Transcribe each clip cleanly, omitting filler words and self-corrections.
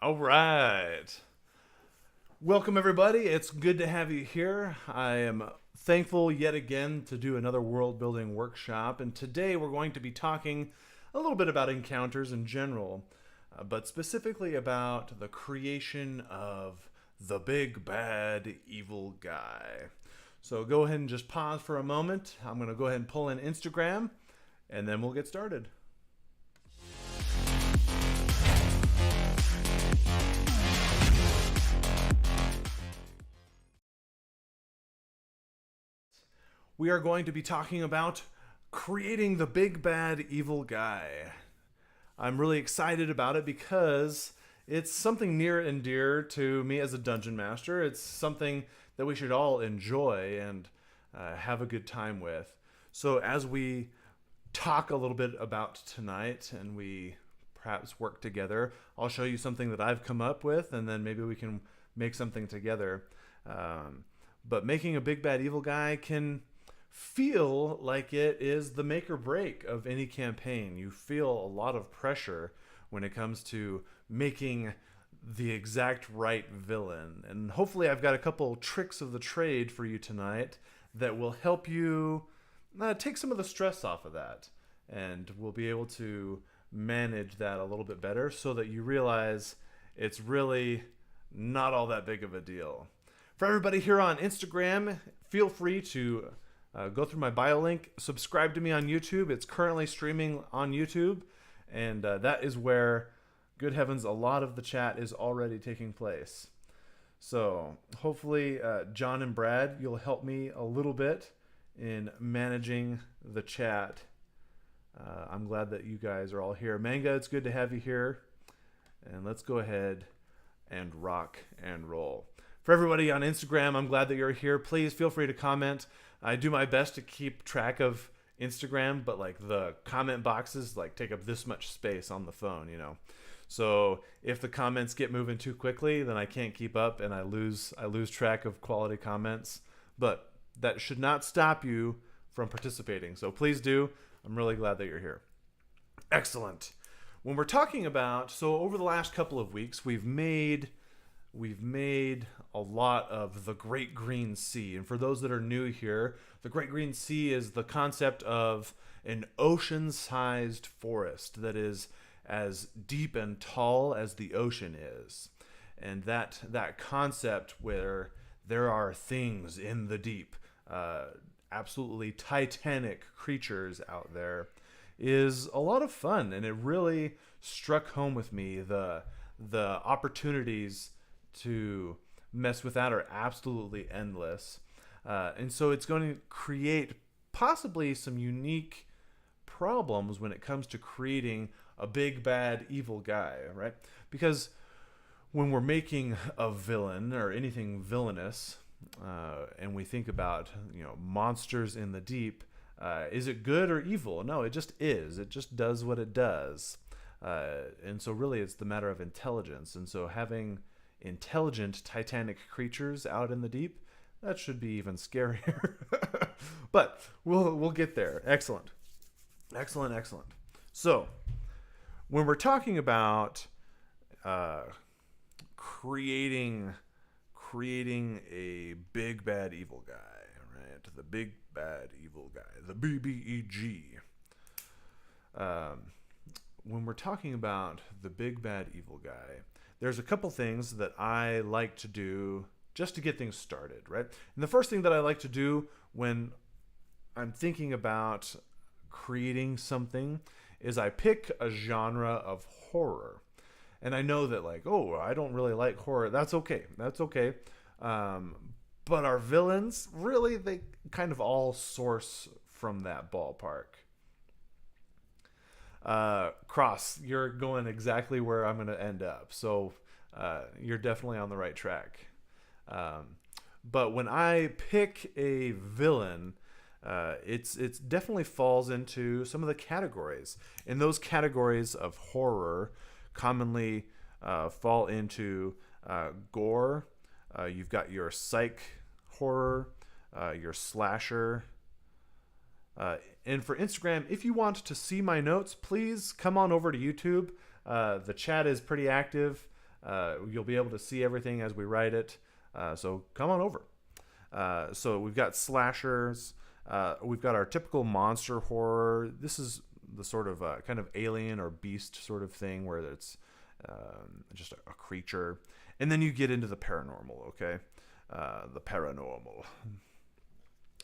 All right. Welcome, everybody. It's good to have you here. I am thankful yet again to do another world building workshop. And today we're going to be talking a little bit about encounters in general, but specifically about the creation of the big bad evil guy. So go ahead and just pause for a moment. I'm going to go ahead and pull in Instagram, and then we'll get started. We are going to be talking about creating the big bad evil guy. I'm really excited about it because it's something near and dear to me as a dungeon master. It's something that we should all enjoy and have a good time with. So, as we talk a little bit about tonight and we perhaps work together, I'll show you something that I've come up with, and then maybe we can make something together. But making a big bad evil guy can feel like it is the make or break of any campaign. You feel a lot of pressure when it comes to making the exact right villain. And hopefully I've got a couple tricks of the trade for you tonight that will help you take some of the stress off of that. And we'll be able to manage that a little bit better so that you realize it's really not all that big of a deal. For everybody here on Instagram, feel free to go through my bio link, subscribe to me on YouTube. It's currently streaming on YouTube, and that is where, good heavens, a lot of the chat is already taking place. So hopefully, John and Brad, you'll help me a little bit in managing the chat. I'm glad that you guys are all here. Manga, it's good to have you here. And let's go ahead and rock and roll. For everybody on Instagram, I'm glad that you're here. Please feel free to comment. I do my best to keep track of Instagram, but like the comment boxes like take up this much space on the phone, you know. So if the comments get moving too quickly, then I can't keep up and I lose track of quality comments. But that should not stop you from participating. So please do. I'm really glad that you're here. Excellent. When we're talking about, so over the last couple of weeks, we've made a lot of the Great Green Sea. And for those that are new here, the Great Green Sea is the concept of an ocean-sized forest that is as deep and tall as the ocean is. And that concept where there are things in the deep, absolutely titanic creatures out there, is a lot of fun. And it really struck home with me the opportunities to mess with that are absolutely endless. And so it's going to create possibly some unique problems when it comes to creating a big bad evil guy, right? Because when we're making a villain or anything villainous, and we think about, you know, monsters in the deep, is it good or evil? No, it just is. It just does what it does. And so really it's the matter of intelligence. And so having intelligent titanic creatures out in the deep, that should be even scarier. But we'll get there. Excellent. So when we're talking about creating a big bad evil guy, right? The big bad evil guy, the BBEG. When we're talking about the big bad evil guy, there's a couple things that I like to do just to get things started, right? And the first thing that I like to do when I'm thinking about creating something is I pick a genre of horror. And I know that, like, oh, I don't really like horror. That's okay. But our villains, really, they kind of all source from that ballpark. Cross, you're going exactly where I'm going to end up. So you're definitely on the right track. But when I pick a villain, it's definitely falls into some of the categories. And those categories of horror commonly fall into gore. You've got your psych horror, your slasher. And for Instagram, if you want to see my notes, please come on over to YouTube. The chat is pretty active. You'll be able to see everything as we write it. So come on over. So we've got slashers. We've got our typical monster horror. This is the sort of kind of alien or beast sort of thing where it's just a creature. And then you get into the paranormal, okay? The paranormal.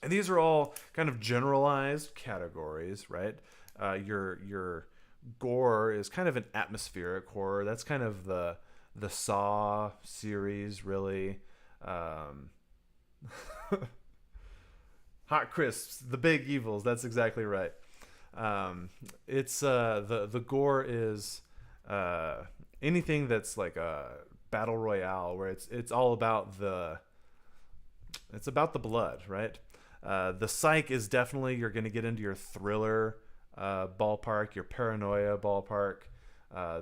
And these are all kind of generalized categories, right? Your gore is kind of an atmospheric horror. That's kind of the Saw series, really. Hot Crisps, the big evils. That's exactly right. It's the gore is anything that's like a battle royale where it's all about the blood, right? The psych is definitely, you're going to get into your thriller ballpark, your paranoia ballpark.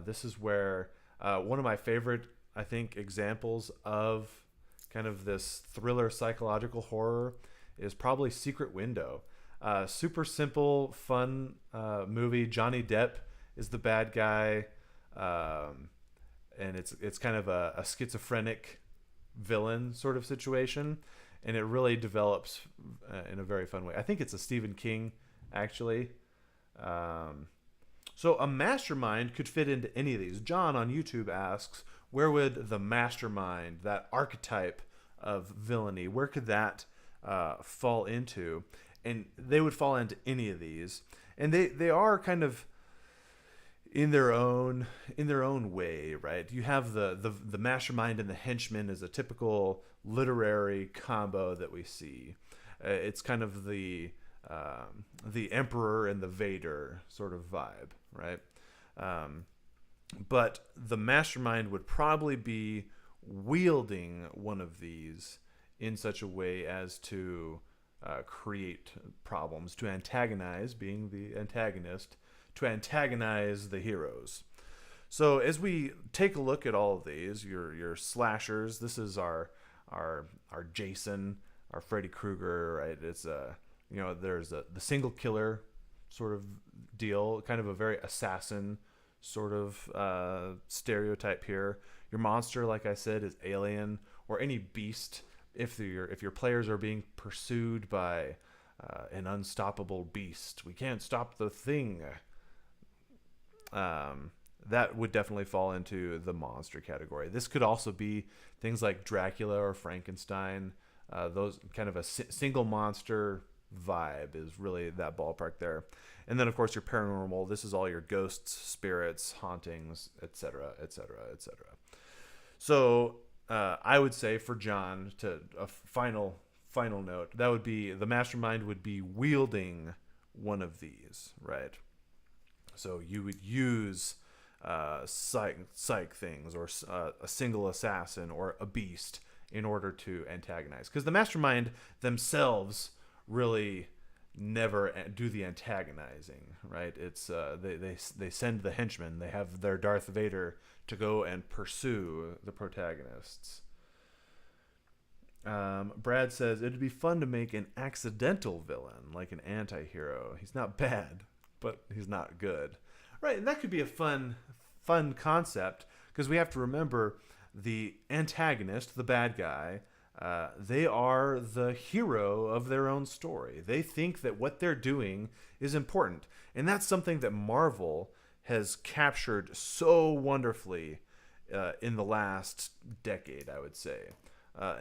This is where one of my favorite, I think, examples of kind of this thriller psychological horror is probably Secret Window. Super simple, fun movie. Johnny Depp is the bad guy, and it's kind of a schizophrenic villain sort of situation, and it really develops in a very fun way. I think it's a Stephen King, actually. So a mastermind could fit into any of these. John on YouTube asks, where would the mastermind, that archetype of villainy, where could that fall into? And they would fall into any of these. And they are kind of in their own way, right? You have the mastermind and the henchman as a typical literary combo that we see. It's kind of the Emperor and the Vader sort of vibe, right? But the mastermind would probably be wielding one of these in such a way as to create problems, to antagonize, being the antagonist, to antagonize the heroes. So as we take a look at all of these, your slashers, this is our Jason, our Freddy Krueger, right? It's there's the single killer sort of deal, kind of a very assassin sort of stereotype here. Your monster, like I said, is alien or any beast. If your players are being pursued by an unstoppable beast, we can't stop the thing. That would definitely fall into the monster category. This could also be things like Dracula or Frankenstein. Those kind of a single monster vibe is really that ballpark there. And then, of course, your paranormal. This is all your ghosts, spirits, hauntings, etc., etc., etc. So I would say for John, to a final note, that would be the mastermind would be wielding one of these, right? So you would use psych things, or a single assassin, or a beast in order to antagonize. Because the mastermind themselves really never do the antagonizing, right? It's they send the henchmen. They have their Darth Vader to go and pursue the protagonists. Brad says it'd be fun to make an accidental villain, like an anti-hero. He's not bad, but he's not good, right? And that could be a fun concept, because we have to remember the antagonist, the bad guy. They are the hero of their own story. They think that what they're doing is important. And that's something that Marvel has captured so wonderfully in the last decade, I would say.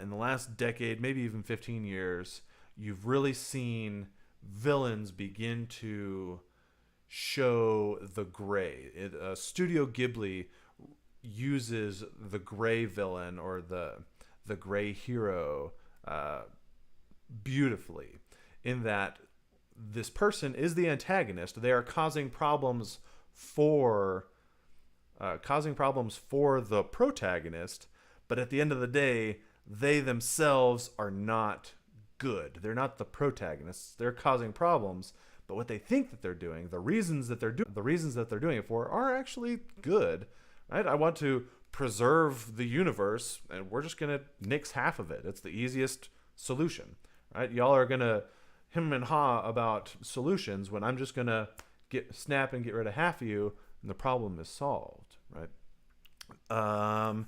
In the last decade, maybe even 15 years, you've really seen villains begin to show the gray. Studio Ghibli uses the gray villain, or the gray hero beautifully, in that this person is the antagonist. They are causing problems for the protagonist, but at the end of the day, they themselves are not good. They're not the protagonists. They're causing problems, but what they think that they're doing, the reasons that they're doing it for, are actually good. Right? I want to preserve the universe, and we're just gonna nix half of it. It's the easiest solution, right? Y'all are gonna him and ha about solutions when I'm just gonna snap and get rid of half of you, and the problem is solved, right? Um,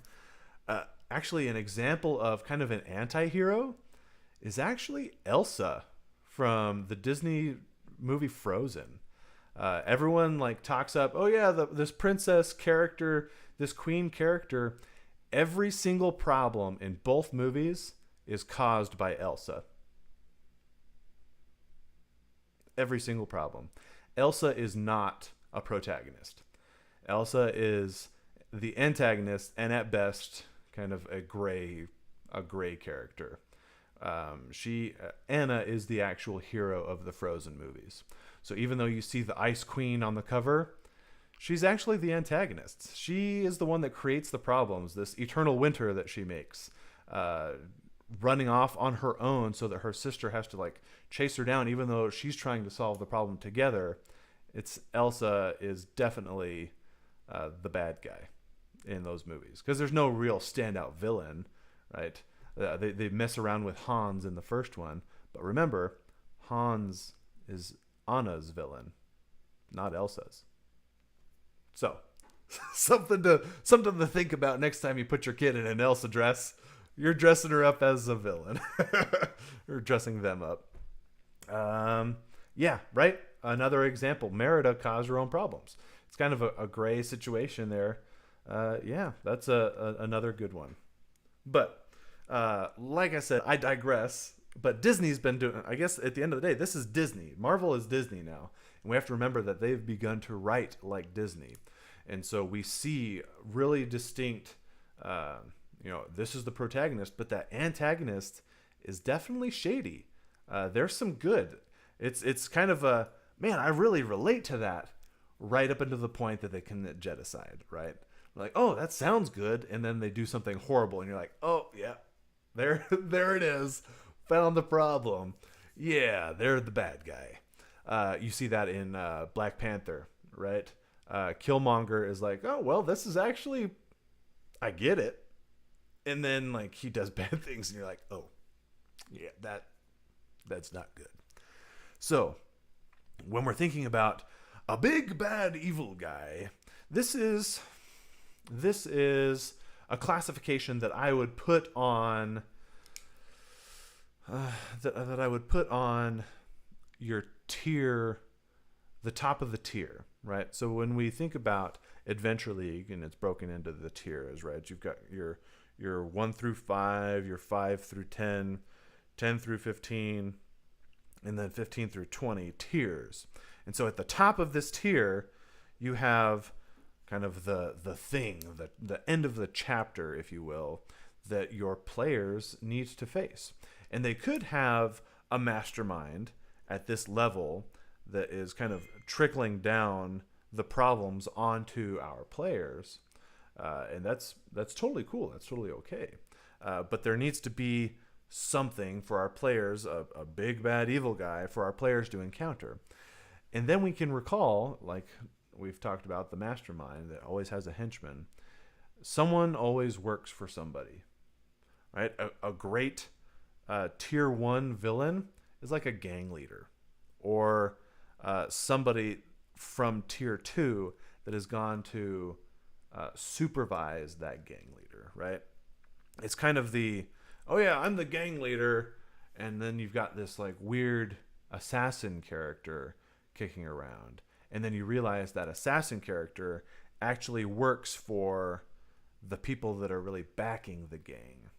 Actually, an example of kind of an anti-hero is actually Elsa from the Disney movie Frozen. Everyone like talks up, oh yeah, this princess character, this queen character. Every single problem in both movies is caused by Elsa. Every single problem. Elsa is not a protagonist. Elsa is the antagonist, and at best, kind of a gray character. She Anna is the actual hero of the Frozen movies. So even though you see the Ice Queen on the cover, she's actually the antagonist. She is the one that creates the problems. This eternal winter that she makes, uh, running off on her own, so that her sister has to like chase her down, even though she's trying to solve the problem together. It's Elsa is definitely the bad guy in those movies because there's no real standout villain, right? They mess around with Hans in the first one, but remember, Hans is Anna's villain, not Elsa's. So something to think about next time you put your kid in an Elsa dress. You're dressing her up as a villain, or dressing them up. Yeah, right. Another example: Merida caused her own problems. It's kind of a gray situation there. Yeah, that's another good one. But like I said, I digress. But Disney's been doing. I guess at the end of the day, this is Disney. Marvel is Disney now, and we have to remember that they've begun to write like Disney, and so we see really distinct. This is the protagonist, but that antagonist is definitely shady. There's some good. It's kind of a man. I really relate to that, right up until the point that they commit genocide. Right, like, oh, that sounds good, and then they do something horrible, and you're like, oh yeah, there it is. Found the problem. Yeah, they're the bad guy. You see that in Black Panther, right? Killmonger is like, oh well, this is actually, I get it, and then like he does bad things, and you're like, oh, yeah, that's not good. So when we're thinking about a big bad evil guy, this is a classification that I would put on that I would put on your tier, the top of the tier, right? So when we think about Adventure League, and it's broken into the tiers, right? You've got your 1 through 5, your 5 through 10, 10 through 15, and then 15 through 20 tiers. And so at the top of this tier, you have kind of the end of the chapter, if you will, that your players need to face. And they could have a mastermind at this level that is kind of trickling down the problems onto our players. And that's totally cool. That's totally okay. But there needs to be something for our players, a big bad evil guy for our players to encounter. And then we can recall, like we've talked about, the mastermind that always has a henchman. Someone always works for somebody, right? A great tier 1 villain is like a gang leader, or somebody from tier 2 that has gone to supervise that gang leader, right? It's kind of oh yeah, I'm the gang leader, and then you've got this like weird assassin character kicking around, and then you realize that assassin character actually works for the people that are really backing the gang,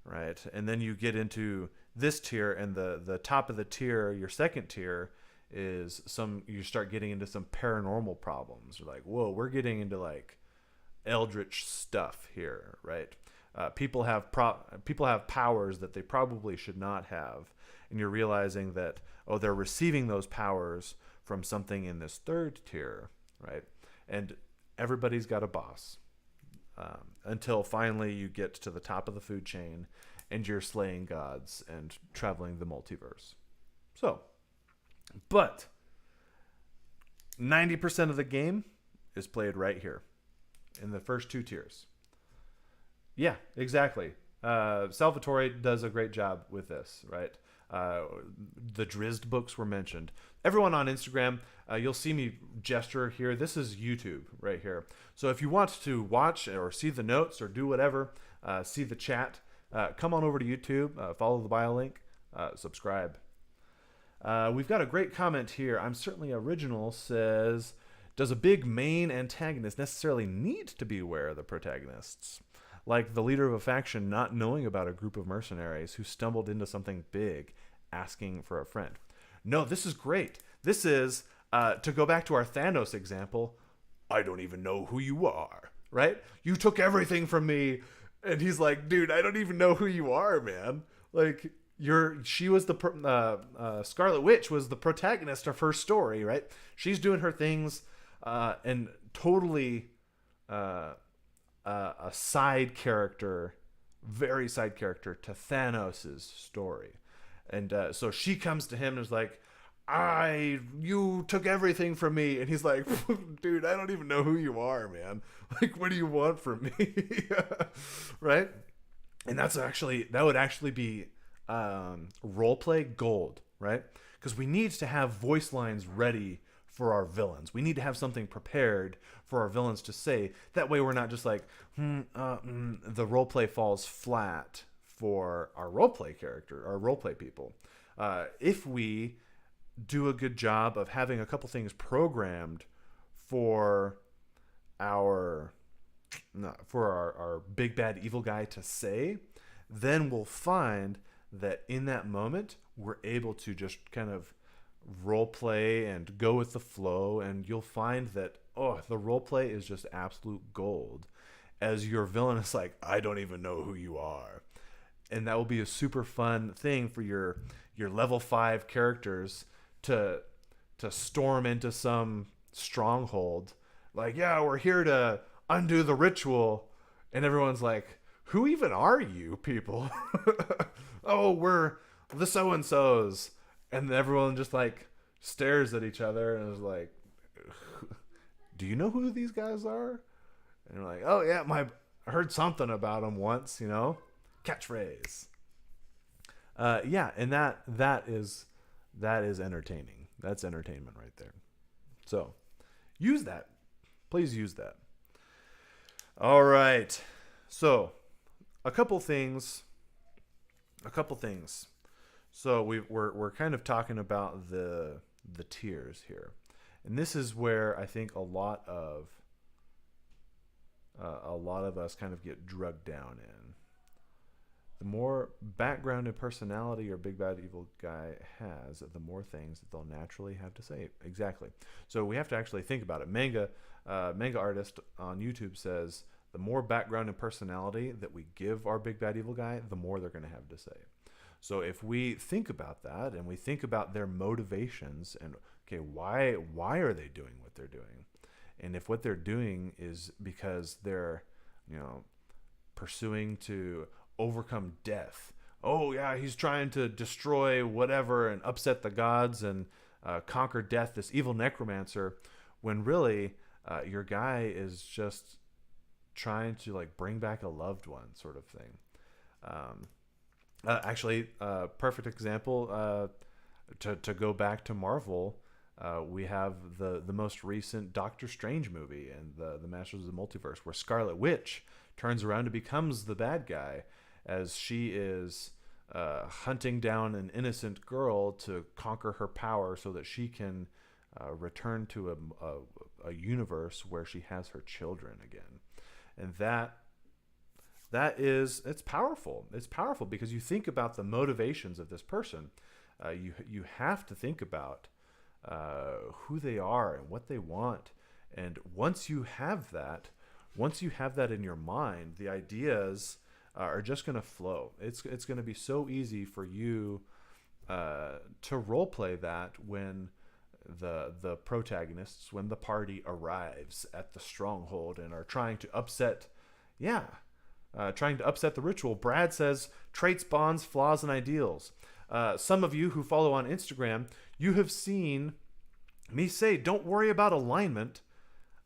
right? And then you get into this tier, and the top of the tier, your second tier, is you start getting into some paranormal problems. You're like, whoa, we're getting into like eldritch stuff here, right? People have powers that they probably should not have, and you're realizing that, oh, they're receiving those powers from something in this third tier, right? And everybody's got a boss, until finally you get to the top of the food chain, and you're slaying gods and traveling the multiverse. So, but 90% of the game is played right here in the first two tiers. Yeah, exactly. Salvatore does a great job with this, right? The Drizzt books were mentioned. Everyone on Instagram, you'll see me gesture here. This is YouTube right here. So if you want to watch or see the notes or do whatever, see the chat, come on over to YouTube, follow the bio link, subscribe. We've got a great comment here. I'm Certainly Original says, does a big main antagonist necessarily need to be aware of the protagonists? Like the leader of a faction not knowing about a group of mercenaries who stumbled into something big, asking for a friend. No, this is great. This is, to go back to our Thanos example, I don't even know who you are, right? You took everything from me. And he's like, dude, I don't even know who you are, man. Like, she was the, Scarlet Witch was the protagonist of her story, right? She's doing her things, and totally, a side character, very side character to Thanos' story. And so she comes to him and is like, you took everything from me. And he's like, dude, I don't even know who you are, man. Like, what do you want from me? Right? And that would actually be roleplay gold, right? Because we need to have voice lines ready for our villains. We need to have something prepared for our villains to say. That way we're not just like, the roleplay falls flat for our roleplay character, our roleplay people. If we do a good job of having a couple things programmed for our big bad evil guy to say, then we'll find that in that moment we're able to just kind of role play and go with the flow, and you'll find that the role play is just absolute gold as your villain is like, I don't even know who you are. And that will be a super fun thing for your level 5 characters to storm into some stronghold. Like, yeah, we're here to undo the ritual. And everyone's like, who even are you people? Oh, we're the so-and-sos. And everyone just like stares at each other and is like, do you know who these guys are? And you're like, oh yeah, I heard something about them once, catchphrase. Yeah. And that is entertaining. That's entertainment right there. So use that. Please use that. All right. So a couple things. So we're kind of talking about the tiers here, and this is where I think a lot of us kind of get drugged down in. The more background and personality your big bad evil guy has, the more things that they'll naturally have to say. Exactly. So we have to actually think about it. Manga artist on YouTube says the more background and personality that we give our big bad evil guy, the more they're going to have to say. So if we think about that and we think about their motivations and, okay, why are they doing what they're doing? And if what they're doing is because they're, pursuing to overcome death. Oh yeah, he's trying to destroy whatever and upset the gods and conquer death, this evil necromancer, when really your guy is just trying to like bring back a loved one sort of thing. Actually, perfect example, to go back to Marvel, we have the most recent Doctor Strange movie and the Masters of the Multiverse, where Scarlet Witch turns around and becomes the bad guy as she is hunting down an innocent girl to conquer her power so that she can return to a universe where she has her children again. And it's powerful. It's powerful because you think about the motivations of this person. You have to think about who they are and what they want. And once you have that in your mind, the ideas are just going to flow. It's going to be so easy for you to role play that when the protagonists, when the party arrives at the stronghold and are trying to upset the ritual. Brad says traits, bonds, flaws, and ideals. Some of you who follow on Instagram, you have seen me say, don't worry about alignment.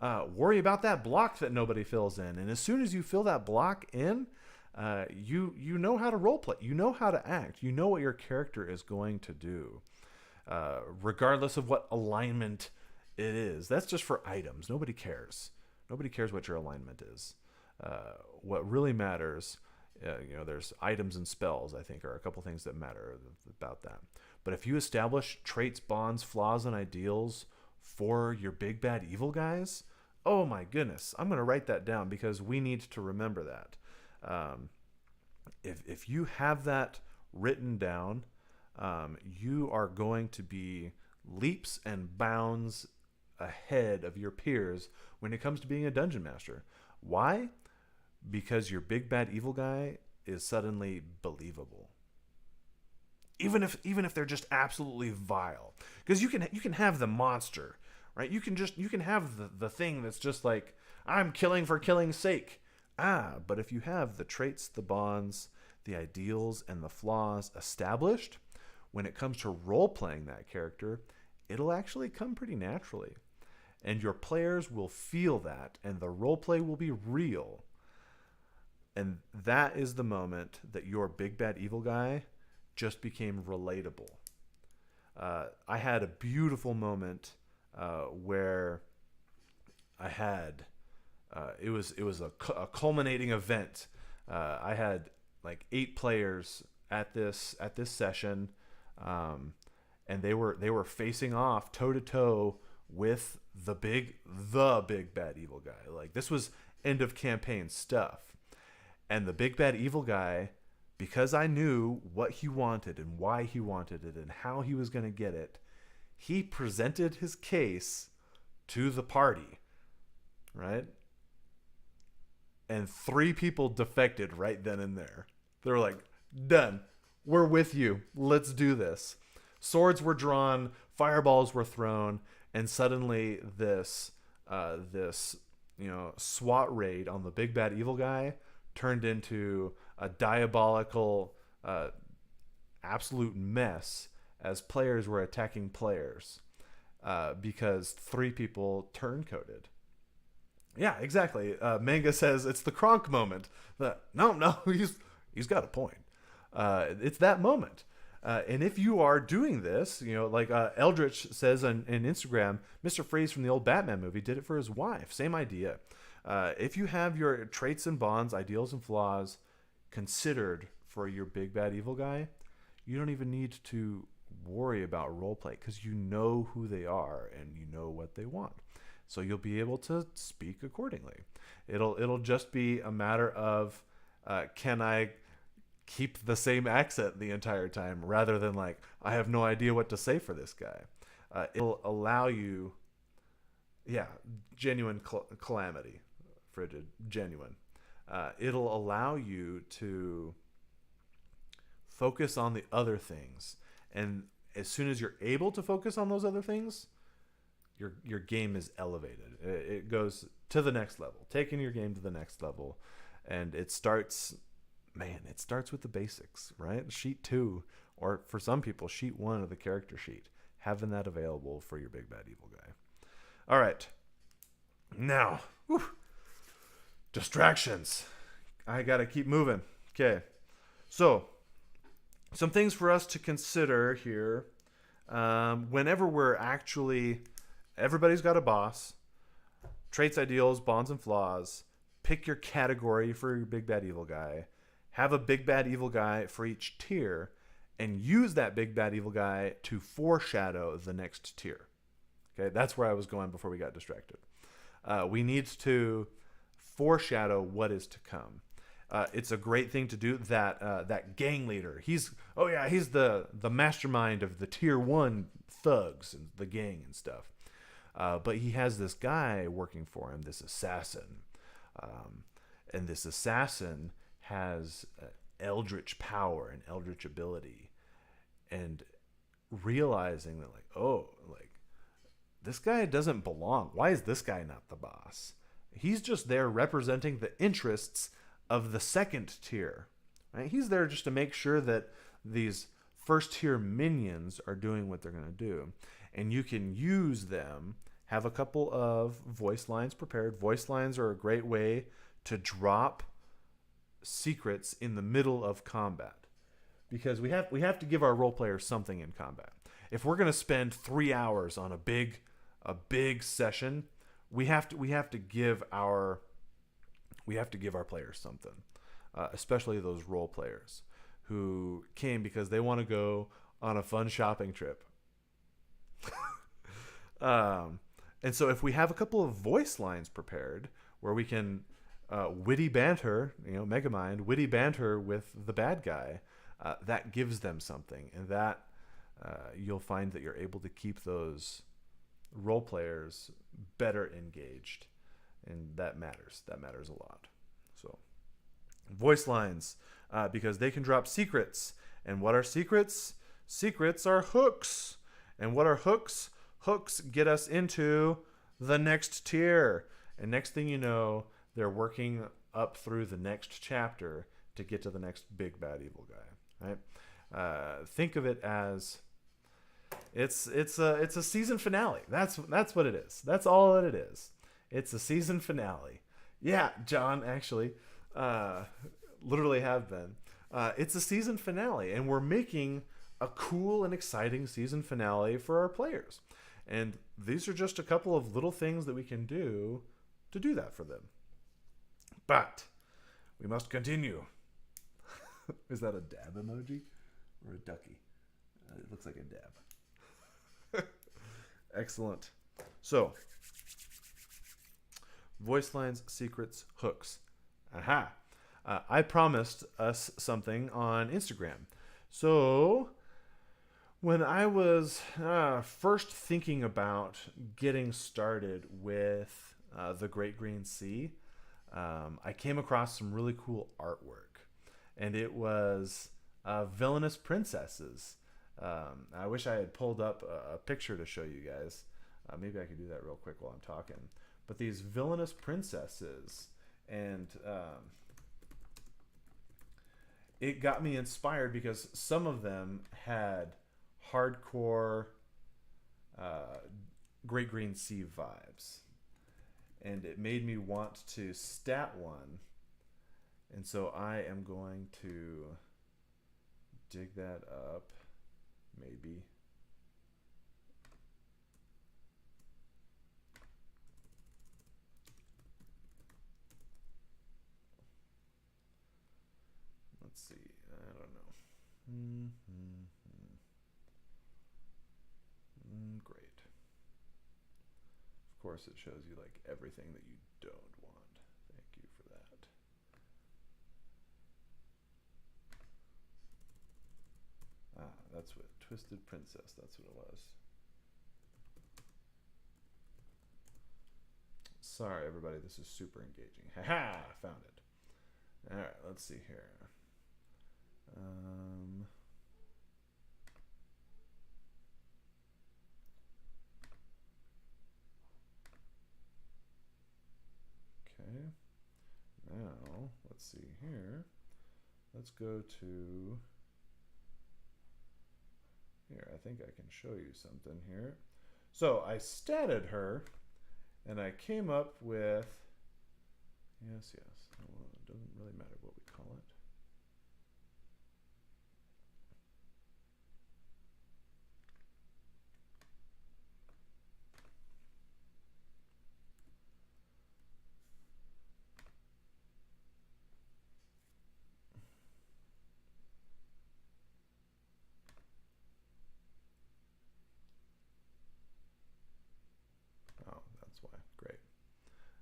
Worry about that block that nobody fills in. And as soon as you fill that block in, you know how to role play. You know how to act. You know what your character is going to do, regardless of what alignment it is. That's just for items. Nobody cares. Nobody cares what your alignment is. What really matters, there's items and spells, I think, are a couple things that matter about that. But if you establish traits, bonds, flaws, and ideals for your big bad evil guys, oh my goodness, I'm going to write that down because we need to remember that. If you have that written down, you are going to be leaps and bounds ahead of your peers when it comes to being a dungeon master. Why? Because your big bad evil guy is suddenly believable. Even if they're just absolutely vile. Because you can have the monster, right? You can have the thing that's just like, I'm killing for killing's sake. But if you have the traits, the bonds, the ideals, and the flaws established, when it comes to role-playing that character, it'll actually come pretty naturally. And your players will feel that, and the roleplay will be real. And that is the moment that your big bad evil guy just became relatable. I had a beautiful moment where I had... it was a culminating event. I had like 8 players at this session, and they were facing off toe to toe with the big bad evil guy. Like, this was end of campaign stuff, and the big bad evil guy, because I knew what he wanted and why he wanted it and how he was going to get it, he presented his case to the party, right? And 3 people defected right then and there. They were like, done. We're with you. Let's do this. Swords were drawn, fireballs were thrown, and suddenly this SWAT raid on the big bad evil guy turned into a diabolical absolute mess as players were attacking players because 3 people turncoated. Yeah, exactly. Manga says it's the Kronk moment. No, he's got a point. It's that moment. And if you are doing this, like Eldritch says in Instagram, Mr. Freeze from the old Batman movie did it for his wife. Same idea. If you have your traits and bonds, ideals and flaws considered for your big bad evil guy, you don't even need to worry about roleplay because you know who they are and you know what they want. So you'll be able to speak accordingly. It'll just be a matter of can I keep the same accent the entire time rather than like, I have no idea what to say for this guy. It'll allow you, genuine calamity, frigid, genuine. It'll allow you to focus on the other things. And as soon as you're able to focus on those other things, your game is elevated. It goes to the next level, taking your game to the next level. And it starts with the basics, right? Sheet 2, or for some people, sheet 1 of the character sheet. Having that available for your big bad evil guy. All right. Now, distractions. I got to keep moving. Okay. So, some things for us to consider here. Whenever we're actually... Everybody's got a boss. Traits, ideals, bonds, and flaws. Pick your category for your big bad evil guy. Have a big bad evil guy for each tier. And use that big bad evil guy to foreshadow the next tier. Okay, that's where I was going before we got distracted. We need to foreshadow what is to come. It's a great thing to do. That gang leader, he's the mastermind of the tier 1 thugs and the gang and stuff. But he has this guy working for him, this assassin. And this assassin has eldritch power and eldritch ability. And realizing that, this guy doesn't belong. Why is this guy not the boss? He's just there representing the interests of the second tier. Right? He's there just to make sure that these first tier minions are doing what they're going to do. And you can use them. Have a couple of voice lines prepared. Voice lines are a great way to drop secrets in the middle of combat, because we have to give our role players something in combat. If we're going to spend 3 hours on a big session, we have to give our players something, especially those role players who came because they want to go on a fun shopping trip. And so if we have a couple of voice lines prepared where we can witty banter, Megamind, witty banter with the bad guy, that gives them something. And that you'll find that you're able to keep those role players better engaged. And that matters. That matters a lot. So voice lines, because they can drop secrets. And what are secrets? Secrets are hooks. And what are hooks? Hooks get us into the next tier. And next thing you know, they're working up through the next chapter to get to the next big bad evil guy. Right? Think of it as it's a season finale. That's what it is. That's all that it is. It's a season finale. Yeah, John, actually, literally have been. It's a season finale, and we're making a cool and exciting season finale for our players. And these are just a couple of little things that we can do to do that for them. But we must continue. Is that a dab emoji or a ducky? It looks like a dab. Excellent. So, voice lines, secrets, hooks. Aha. I promised us something on Instagram. So, when I was first thinking about getting started with the Great Green Sea, I came across some really cool artwork. And it was villainous princesses. I wish I had pulled up a picture to show you guys. Maybe I could do that real quick while I'm talking. But these villainous princesses, and it got me inspired because some of them had hardcore Great Green Sea vibes. And it made me want to stat one. And so I am going to dig that up, maybe. Let's see, I don't know. Great. Of course it shows you like everything that you don't want. Thank you for that. That's what Twisted Princess, that's what it was. Sorry everybody, this is super engaging. Haha, found it. Alright, let's see here. Okay. Now, let's see here. Let's go to here. I think I can show you something here. So I statted her, and I came up with, yes. Well, it doesn't really matter what we call it.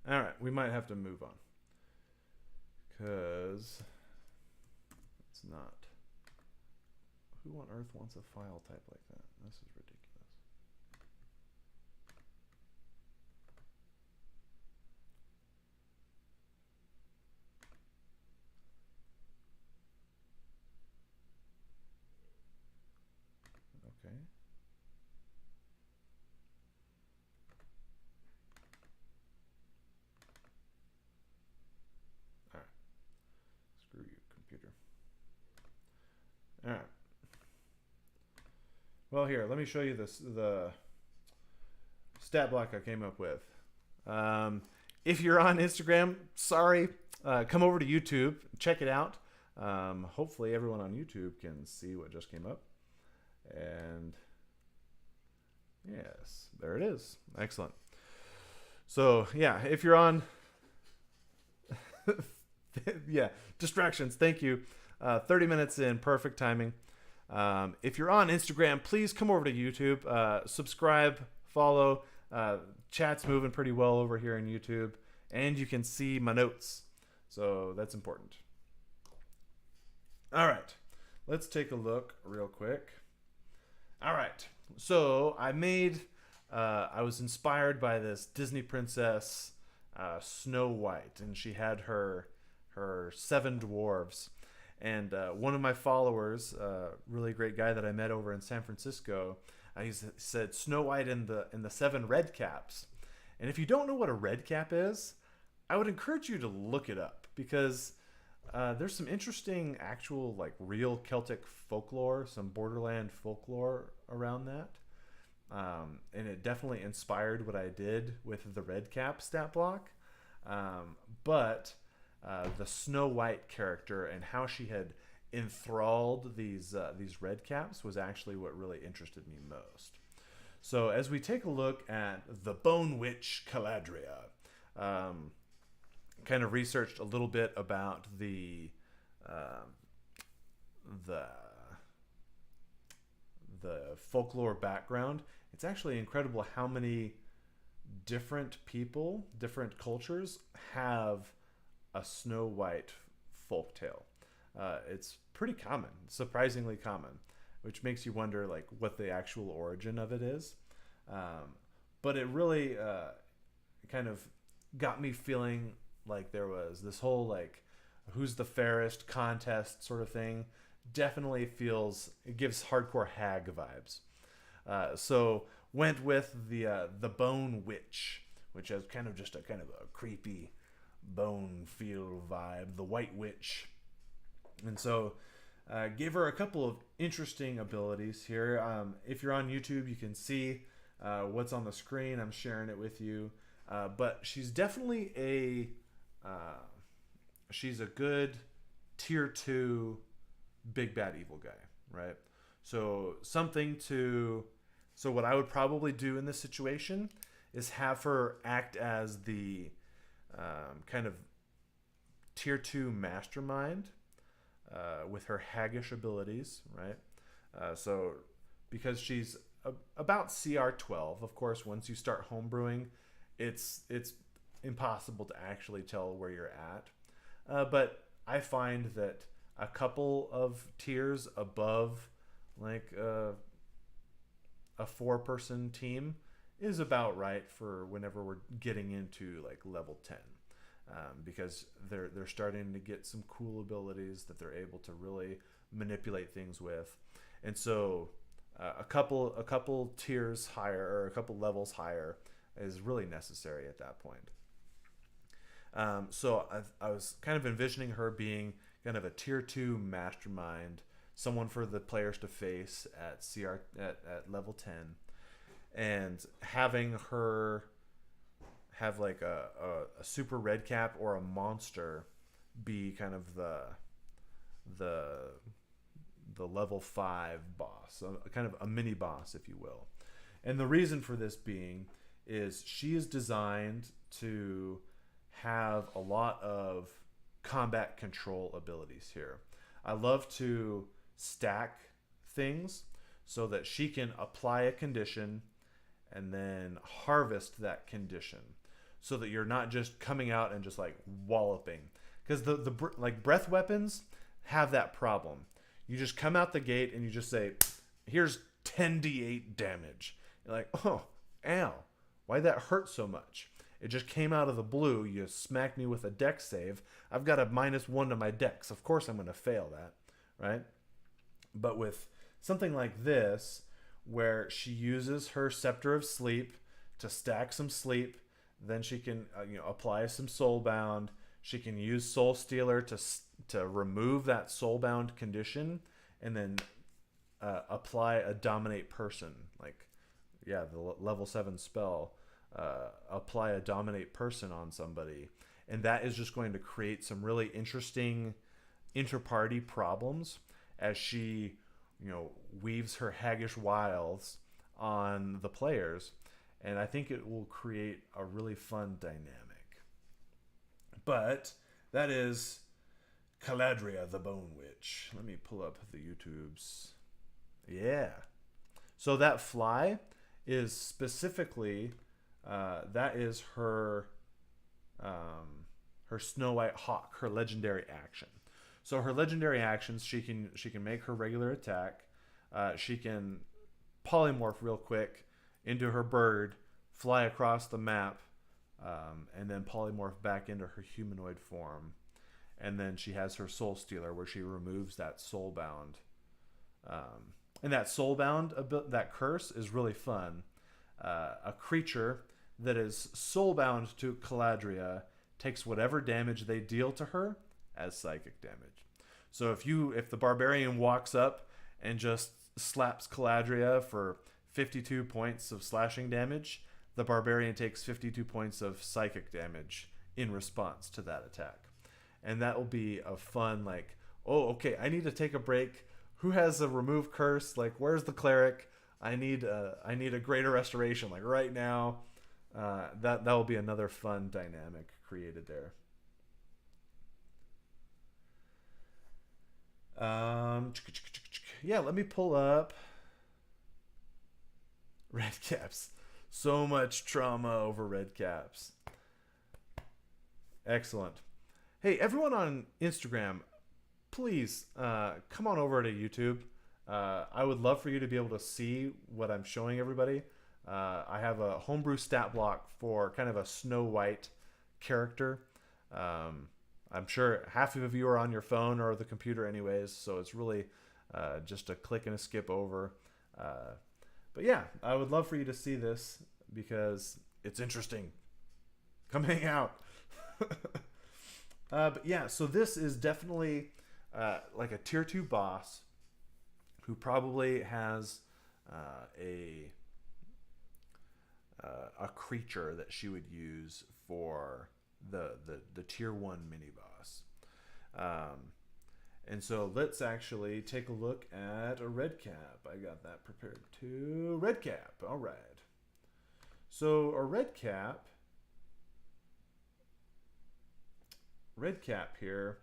All right, we might have to move on because it's not. Who on earth wants a file type like that? This is ridiculous. Okay. Screw you, computer. All right. Well, here, let me show you the stat block I came up with. If you're on Instagram, sorry, come over to YouTube, check it out. Hopefully everyone on YouTube can see what just came up. And yes, there it is. Excellent. So yeah, if you're on, yeah, distractions. Thank you. 30 minutes in, perfect timing. If you're on Instagram, please come over to YouTube, subscribe, follow. Chat's moving pretty well over here on YouTube, and you can see my notes. So that's important. All right, let's take a look real quick. All right, so I was inspired by this Disney princess, Snow White, and she had her 7 dwarves. And one of my followers, really great guy that I met over in San Francisco, he said Snow White and the 7 Redcaps. And if you don't know what a redcap is, I would encourage you to look it up, because there's some interesting actual, like, real Celtic folklore, some borderland folklore around that. And it definitely inspired what I did with the Redcap stat block. But the Snow White character and how she had enthralled these Redcaps was actually what really interested me most. So as we take a look at the Bone Witch Caladria, kind of researched a little bit about the folklore background. It's actually incredible how many different people, different cultures have a Snow White folktale. It's pretty common, surprisingly common, which makes you wonder, like, what the actual origin of it is. But it really kind of got me feeling like there was this whole, like, who's the fairest contest sort of thing. Definitely it gives hardcore hag vibes. So went with the Bone Witch, which has kind of a creepy bone feel vibe, the White Witch. And so gave her a couple of interesting abilities here. If you're on YouTube, you can see what's on the screen. I'm sharing it with you. But she's definitely she's a good tier 2 big bad evil guy, right? So what I would probably do in this situation is have her act as the kind of tier 2 mastermind with her haggish abilities, right? So because she's about CR 12, of course, once you start homebrewing, it's impossible to actually tell where you're at. But I find that a couple of tiers above, like a 4-person team, is about right for whenever we're getting into, like, level 10. Because they're starting to get some cool abilities that they're able to really manipulate things with. And so a couple tiers higher, or a couple levels higher, is really necessary at that point. So I was kind of envisioning her being kind of a tier 2 mastermind, someone for the players to face at level 10, and having her have, like, a super redcap or a monster be kind of the level 5 boss, kind of a mini boss, if you will. And the reason for this being is she is designed to have a lot of combat control abilities here. I love to stack things so that she can apply a condition and then harvest that condition, so that you're not just coming out and just, like, walloping. Because the like, breath weapons have that problem. You just come out the gate and you just say, here's 10d8 damage. You're like, oh, ow, why'd that hurt so much? It just came out of the blue. You smacked me with a dex save. I've got a -1 to my dex. Of course I'm going to fail that, right? But with something like this, where she uses her Scepter of Sleep to stack some sleep, then she can apply some Soulbound. She can use Soul Stealer to remove that Soulbound condition, and then apply a Dominate Person. Like, yeah, the level 7 spell. Apply a Dominate Person on somebody, and that is just going to create some really interesting inter-party problems as she, weaves her haggish wiles on the players, and I think it will create a really fun dynamic. But that is Caladria the Bone Witch. Let me pull up the YouTubes. Yeah. So that fly is specifically that is her her Snow White Hawk, her legendary action. So her legendary actions, she can make her regular attack. She can polymorph real quick into her bird, fly across the map, and then polymorph back into her humanoid form. And then she has her Soul Stealer, where she removes that soulbound. And that soulbound, that curse is really fun. A creature that is soulbound to Caladria takes whatever damage they deal to her as psychic damage. So if the barbarian walks up and just slaps Caladria for 52 points of slashing damage, the barbarian takes 52 points of psychic damage in response to that attack. And that will be a fun, oh, okay, I need to take a break. Who has a remove curse? Where's the cleric? I need a greater restoration, right now. That will be another fun dynamic created there. Yeah, let me pull up Redcaps. So much trauma over Redcaps. Excellent. Hey, everyone on Instagram, please come on over to YouTube. I would love for you to be able to see what I'm showing everybody. I have a homebrew stat block for kind of a Snow White character. I'm sure half of you are on your phone or the computer anyways, so it's really just a click and a skip over. But yeah, I would love for you to see this because it's interesting. Come hang out. But yeah, so this is definitely like a tier 2 boss who probably has a creature that she would use for the tier 1 mini boss. And so let's actually take a look at a Redcap. I got that prepared too. Redcap, all right. So a Redcap here.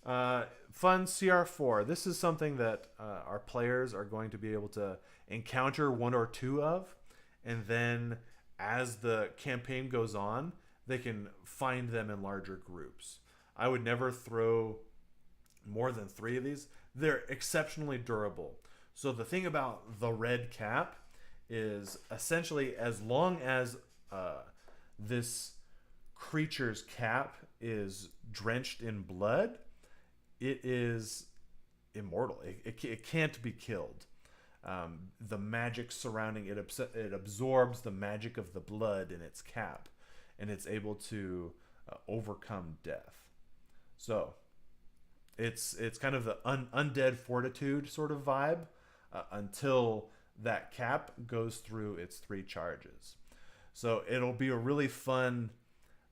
Fun CR4. This is something that our players are going to be able to encounter one or two of, and then as the campaign goes on, they can find them in larger groups. I would never throw more than 3 of these. They're exceptionally durable. So the thing about the red cap is essentially as long as this creature's cap is drenched in blood, it is immortal. It can't be killed. The magic surrounding it, it absorbs the magic of the blood in its cap, and it's able to overcome death. So it's kind of the undead fortitude sort of vibe until that cap goes through its 3 charges. So it'll be a really fun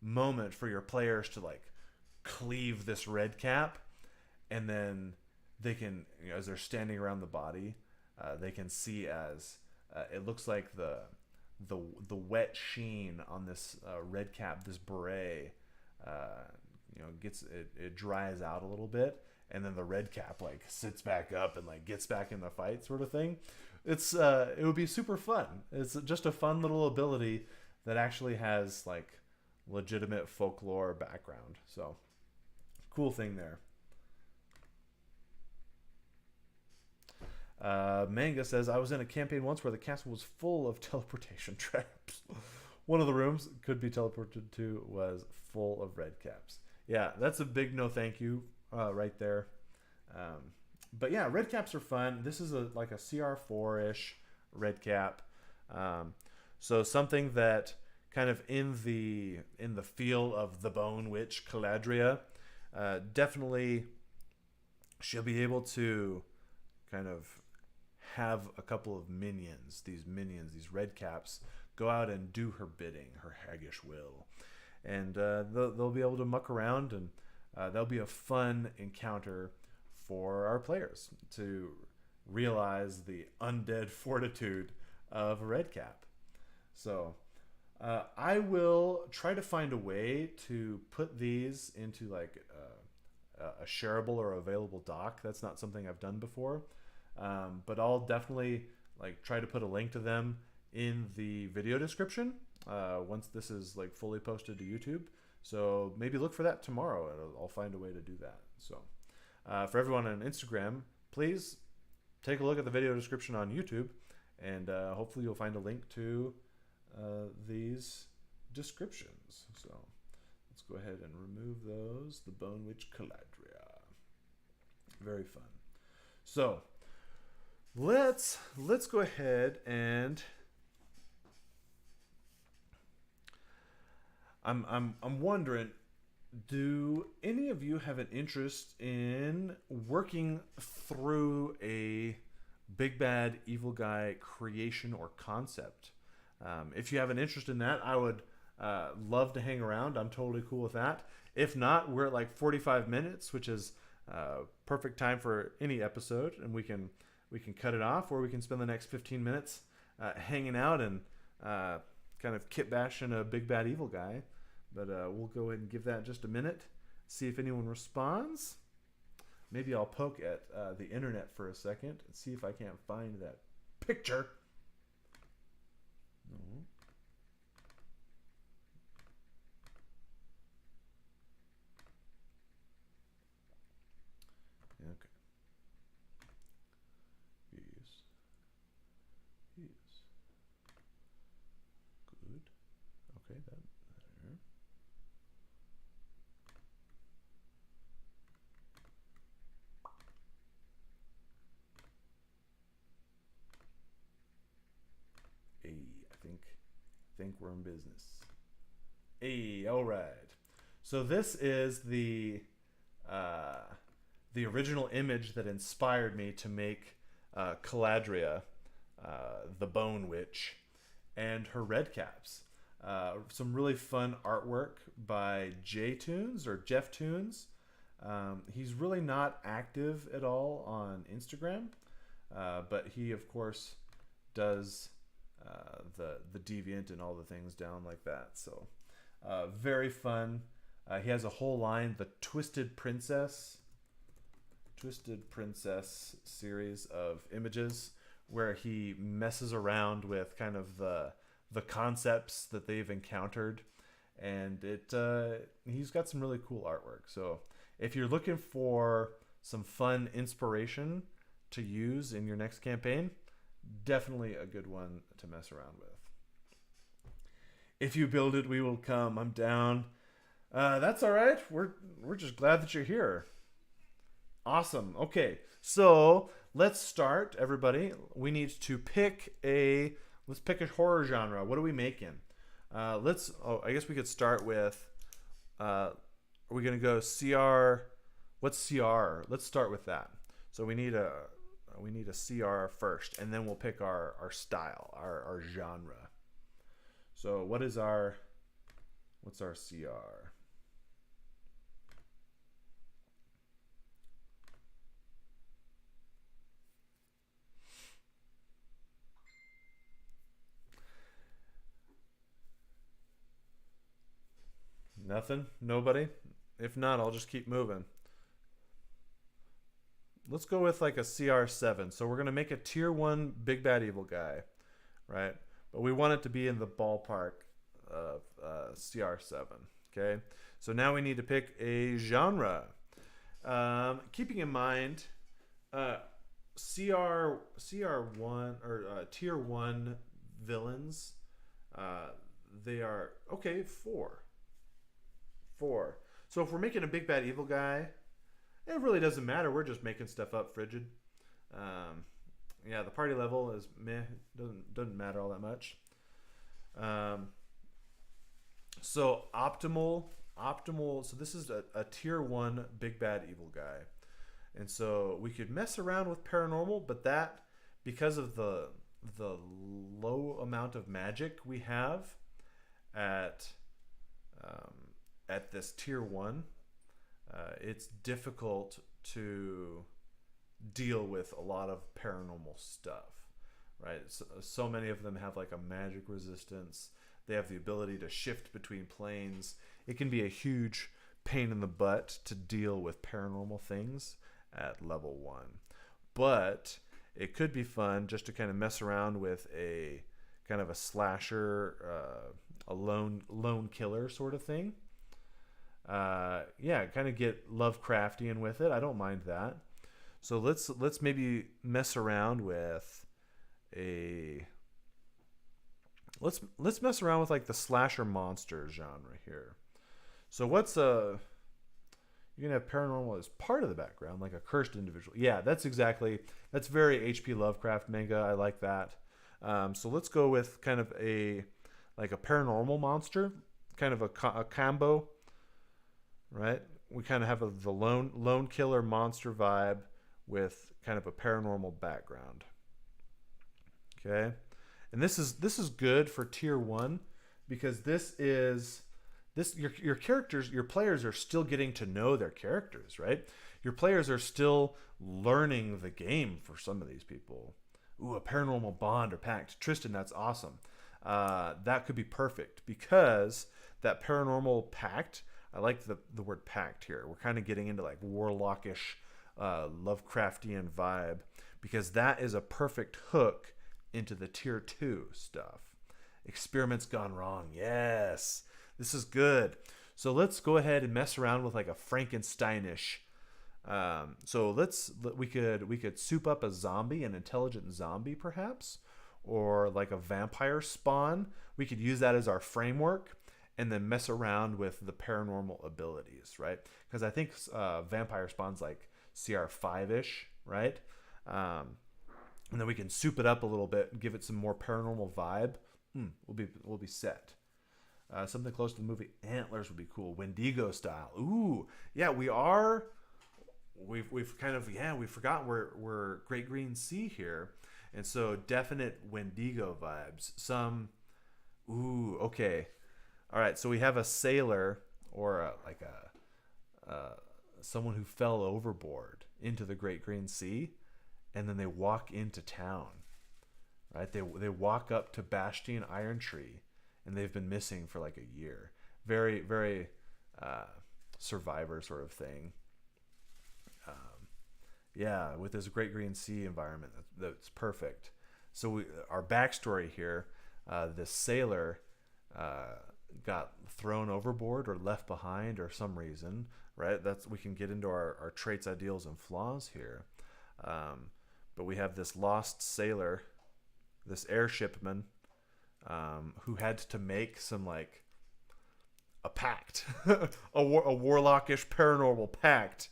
moment for your players to cleave this red cap, and then they can, as they're standing around the body, they can see as it looks like the wet sheen on this red cap, this beret, it dries out a little bit, and then the red cap sits back up and gets back in the fight, sort of thing. It would be super fun. It's just a fun little ability that actually has legitimate folklore background. So cool thing there. Manga says, I was in a campaign once where the castle was full of teleportation traps. One of the rooms could be teleported to was full of red caps. Yeah, that's a big no thank you right there. But yeah, red caps are fun. This is a CR4-ish red cap. So something that kind of in the feel of the Bone Witch Caladria, definitely she'll be able to kind of have a couple of minions, these red caps, go out and do her bidding, her haggish will. and they'll be able to muck around, and that'll be a fun encounter for our players to realize the undead fortitude of a redcap. So I will try to find a way to put these into like a shareable or available doc. That's not something I've done before, but I'll definitely like try to put a link to them in the video description once this is like fully posted to YouTube. So maybe look for that tomorrow, and I'll find a way to do that. So for everyone on Instagram, please take a look at the video description on YouTube, and hopefully you'll find a link to these descriptions. So let's go ahead and remove those. The Bone Witch Caladria. Very fun. So let's go ahead and I'm wondering, do any of you have an interest in working through a big bad evil guy creation or concept? If you have an interest in that, I would love to hang around. I'm totally cool with that. If not, we're at like 45 minutes, which is perfect time for any episode, and we can cut it off, or we can spend the next 15 minutes hanging out and kind of kit bashing a big bad evil guy. But we'll go ahead and give that just a minute, see if anyone responds. Maybe I'll poke at the internet for a second and see if I can't find that picture. No. Okay. Yes. Good. Okay, that there. Hey, I think we're in business. Hey, all right. So this is the original image that inspired me to make Caladria, the Bone Witch, and her Redcaps. Some really fun artwork by J-Tunes or Jeff Tunes. He's really not active at all on Instagram, but he of course does the Deviant and all the things down like that. So very fun. He has a whole line, the Twisted Princess series of images, where he messes around with kind of the concepts that they've encountered, and he's got some really cool artwork. So if you're looking for some fun inspiration to use in your next campaign, definitely a good one to mess around with. If you build it, we will come. I'm down. That's all right. We're just glad that you're here. Awesome. Okay, so let's start, everybody. We need to pick let's pick a horror genre. What are we making? I guess we could start with, are we going to go CR? What's CR? Let's start with that. So we need a CR first, and then we'll pick our style, our genre. So what's our CR? Nothing? Nobody? If not, I'll just keep moving. Let's go with like a CR7. So we're going to make a tier 1 big bad evil guy, right? But we want it to be in the ballpark of CR7, okay? So now we need to pick a genre. Keeping in mind, CR1 or tier 1 villains, they are, okay, 4. So if we're making a big bad evil guy, it really doesn't matter. We're just making stuff up frigid. Yeah, the party level is meh. Doesn't matter all that much. So optimal. So this is a tier 1 big bad evil guy, and so we could mess around with paranormal, but that, because of the low amount of magic we have at um, at this tier 1, it's difficult to deal with a lot of paranormal stuff, right? So many of them have like a magic resistance. They have the ability to shift between planes. It can be a huge pain in the butt to deal with paranormal things at level 1. But it could be fun just to kind of mess around with a kind of a slasher, a lone killer sort of thing. Yeah, kind of get Lovecraftian with it. I don't mind that. So let's maybe mess around with let's mess around with like the slasher monster genre here. So what's you're gonna have paranormal as part of the background, like a cursed individual. Yeah, that's very H.P. Lovecraft manga. I like that. So let's go with kind of a paranormal monster, kind of a combo, right? We kind of have the lone killer monster vibe with kind of a paranormal background. Okay, and this is good for tier 1 because your characters, your players are still getting to know their characters, right? Your players are still learning the game for some of these people. Ooh, a paranormal bond or pact. Tristan, that's awesome. That could be perfect because that paranormal pact, I like the word pact here. We're kind of getting into like warlockish, Lovecraftian vibe because that is a perfect hook into the tier 2 stuff. Experiments gone wrong. Yes. This is good. So let's go ahead and mess around with like a Frankensteinish. So we could soup up a zombie, an intelligent zombie perhaps, or like a vampire spawn. We could use that as our framework and then mess around with the paranormal abilities, right? Because I think vampire spawn's like CR5-ish, right? And then we can soup it up a little bit and give it some more paranormal vibe. We'll be set. Something close to the movie Antlers would be cool. Wendigo style. Ooh, yeah, we've kind of we forgot we're Great Green Sea here, and so definite Wendigo vibes. Okay, all right. So we have a sailor or someone who fell overboard into the Great Green Sea, and then they walk into town. Right? They walk up to Bastion Iron Tree. And they've been missing for like a year. Very, very Survivor sort of thing. Yeah, with this Great Green Sea environment, that's perfect. So our backstory here, this sailor got thrown overboard or left behind or some reason, right? We can get into our traits, ideals, and flaws here. But we have this lost sailor, this airshipman, who had to make some like a pact, a warlockish paranormal pact,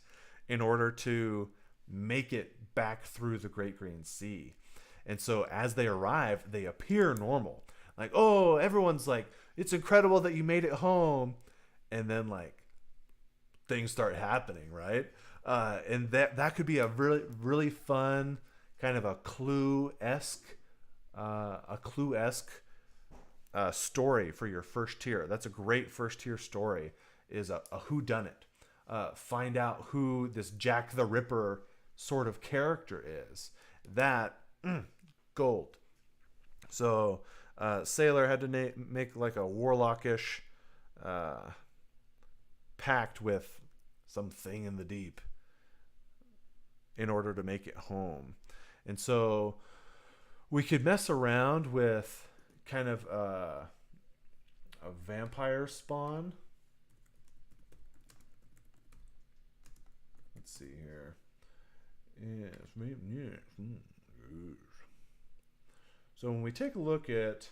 in order to make it back through the Great Green Sea. And so as they arrive, they appear normal. Like, oh, everyone's like, it's incredible that you made it home. And then like things start happening, right? And that could be a really, really fun kind of a Clue-esque story for your first tier. That's a great first tier story, is a whodunit. Find out who this Jack the Ripper sort of character is. That gold. So sailor had to make like a warlockish pact with something in the deep in order to make it home. And so we could mess around with kind of a vampire spawn. Let's see here. Yes. So when we take a look at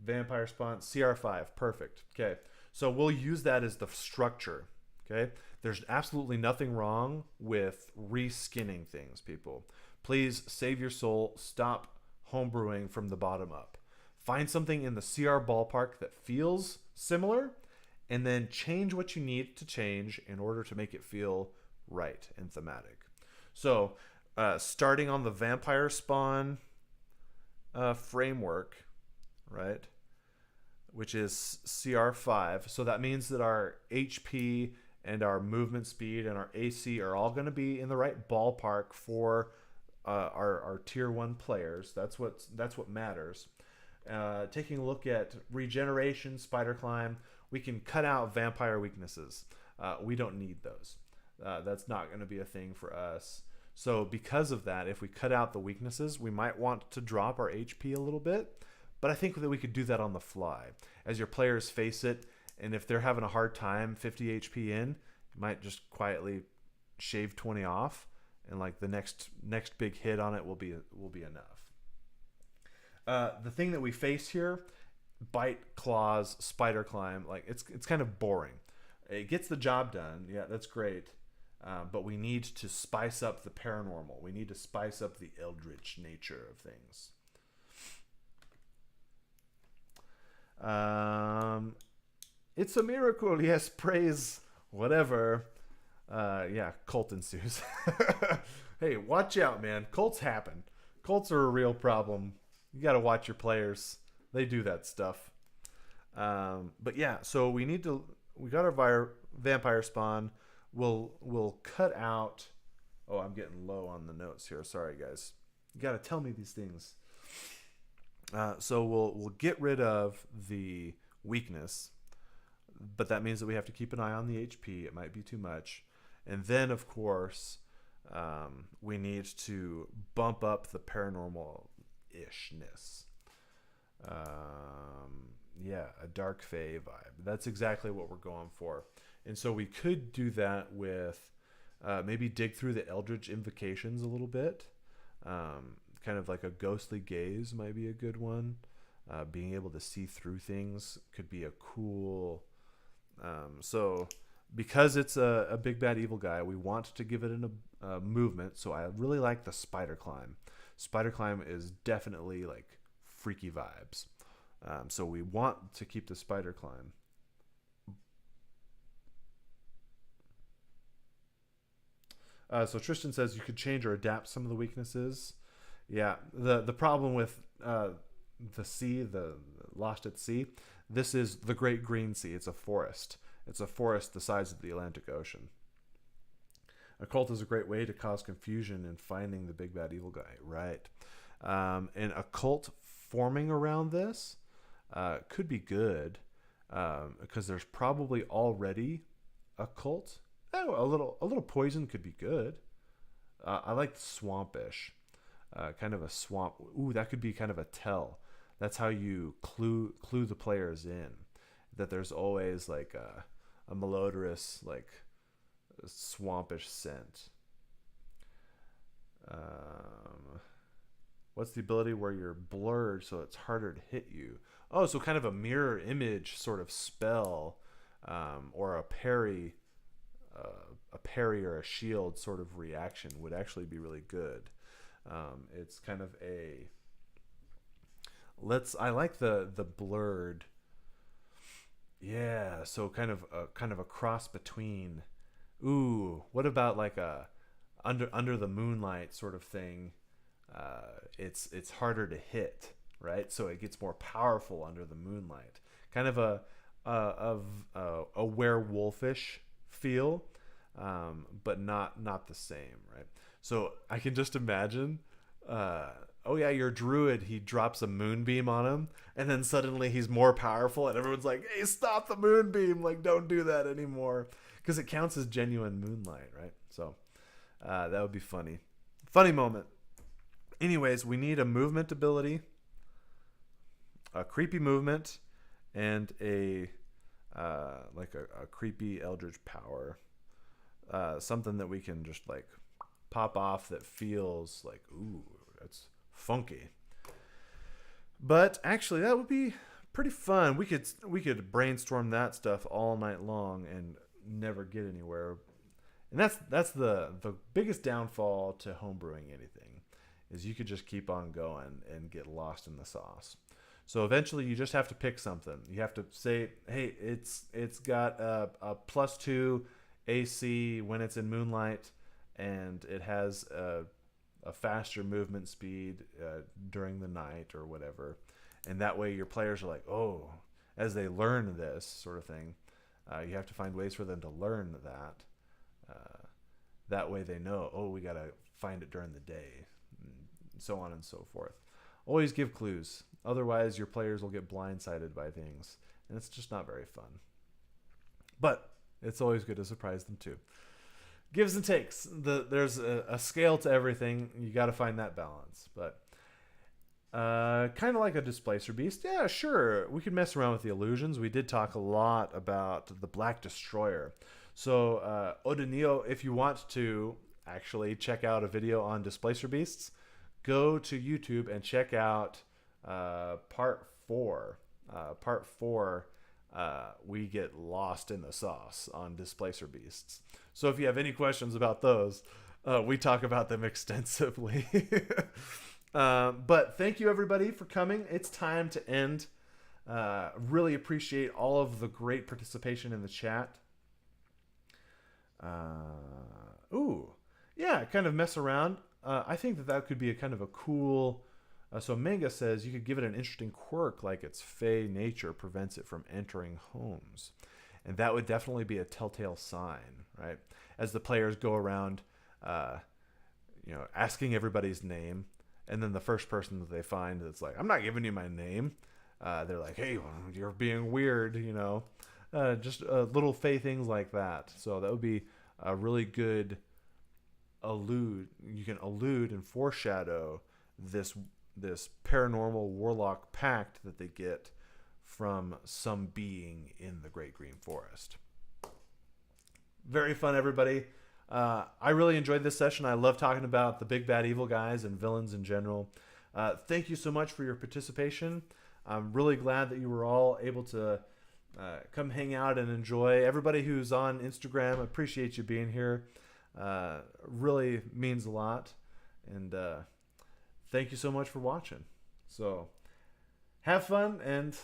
vampire spawn, CR5, perfect. Okay, so we'll use that as the structure. Okay, there's absolutely nothing wrong with reskinning things, people. Please save your soul. Stop homebrewing from the bottom up. Find something in the CR ballpark that feels similar, and then change what you need to change in order to make it feel right and thematic. So, starting on the vampire spawn framework, right? which is CR5. So that means that our HP and our movement speed and our AC are all going to be in the right ballpark for our tier 1 players. That's what matters. Taking a look at regeneration, spider climb, we can cut out vampire weaknesses. We don't need those. That's not going to be a thing for us. So because of that, if we cut out the weaknesses, we might want to drop our HP a little bit. But I think that we could do that on the fly. As your players face it, and if they're having a hard time 50 HP in, you might just quietly shave 20 off, and like the next big hit on it will be enough. The thing that we face here, bite, claws, spider climb, like it's kind of boring. It gets the job done. Yeah, that's great. But we need to spice up the paranormal. We need to spice up the eldritch nature of things. It's a miracle. Yes, praise, whatever. Yeah, cult ensues. Hey, watch out, man. Cults happen. Cults are a real problem. You got to watch your players. They do that stuff. But yeah, so we got our vampire spawn. We'll cut out. Oh, I'm getting low on the notes here. Sorry, guys. You got to tell me these things. So we'll get rid of the weakness, but that means that we have to keep an eye on the HP. It might be too much. And then, of course, we need to bump up the paranormal-ishness. Yeah, a dark fae vibe. That's exactly what we're going for. And so we could do that with maybe dig through the Eldritch Invocations a little bit. Kind of like a ghostly gaze might be a good one. Being able to see through things could be a cool... So because it's a big bad evil guy, we want to give it a movement. So I really like the spider climb. Spider climb is definitely like freaky vibes. So we want to keep the spider climb. So Tristan says you could change or adapt some of the weaknesses. Yeah, the problem with the sea, the Lost at Sea, this is the Great Green Sea. It's a forest. It's a forest the size of the Atlantic Ocean. A cult is a great way to cause confusion in finding the big bad evil guy, right? And a cult forming around this could be good because there's probably already a cult. Oh, a little poison could be good. I like swampish, kind of a swamp. Ooh, that could be kind of a tell. That's how you clue the players in that there's always like a malodorous, like swampish scent. What's the ability where you're blurred so it's harder to hit you? Oh, so kind of a mirror image sort of spell, or a parry or a shield sort of reaction would actually be really good. It's kind of a I like the blurred. Yeah, so kind of a cross between. Ooh, what about like a under the moonlight sort of thing? It's harder to hit, right? So it gets more powerful under the moonlight. Kind of a werewolfish feel, but not the same, right? So I can just imagine. Oh yeah, your druid, he drops a moonbeam on him, and then suddenly he's more powerful, and everyone's like, "Hey, stop the moonbeam! Like, don't do that anymore," because it counts as genuine moonlight, right? So that would be funny moment. Anyways, we need a movement ability, a creepy movement, and a creepy eldritch power, something that we can just like pop off that feels like, ooh, that's funky. But actually, that would be pretty fun. We could brainstorm that stuff all night long and never get anywhere. And that's the biggest downfall to homebrewing anything, is you could just keep on going and get lost in the sauce. So eventually you just have to pick something. You have to say, hey, it's got a +2 AC when it's in moonlight, and it has a faster movement speed during the night or whatever. And that way your players are like, oh, as they learn this sort of thing, you have to find ways for them to learn that. That way they know, oh, we got to find it during the day, and so on and so forth. Always give clues. Otherwise, your players will get blindsided by things, and it's just not very fun. But it's always good to surprise them too. Gives and takes. There's a scale to everything. You got to find that balance. But kind of like a displacer beast. Yeah, sure. We could mess around with the illusions. We did talk a lot about the Black Destroyer. So, Odinio, if you want to actually check out a video on displacer beasts, go to YouTube and check out part 4. Part 4, we get lost in the sauce on displacer beasts. So if you have any questions about those, we talk about them extensively. But thank you, everybody, for coming. It's time to end. Really appreciate all of the great participation in the chat. Kind of mess around. I think that could be a kind of a cool... so Manga says you could give it an interesting quirk, like its fey nature prevents it from entering homes. And that would definitely be a telltale sign, right? As the players go around, asking everybody's name, and then the first person that they find that's like, I'm not giving you my name. They're like, hey, you're being weird, just little fey things like that. So that would be a really good allude. You can allude and foreshadow this paranormal warlock pact that they get from some being in the Great Green Forest. Very fun, everybody. I really enjoyed this session. I love talking about the big bad evil guys and villains in general. Thank you so much for your participation. I'm really glad that you were all able to come hang out and enjoy. Everybody who's on Instagram, appreciate you being here. Really means a lot. And thank you so much for watching. So have fun and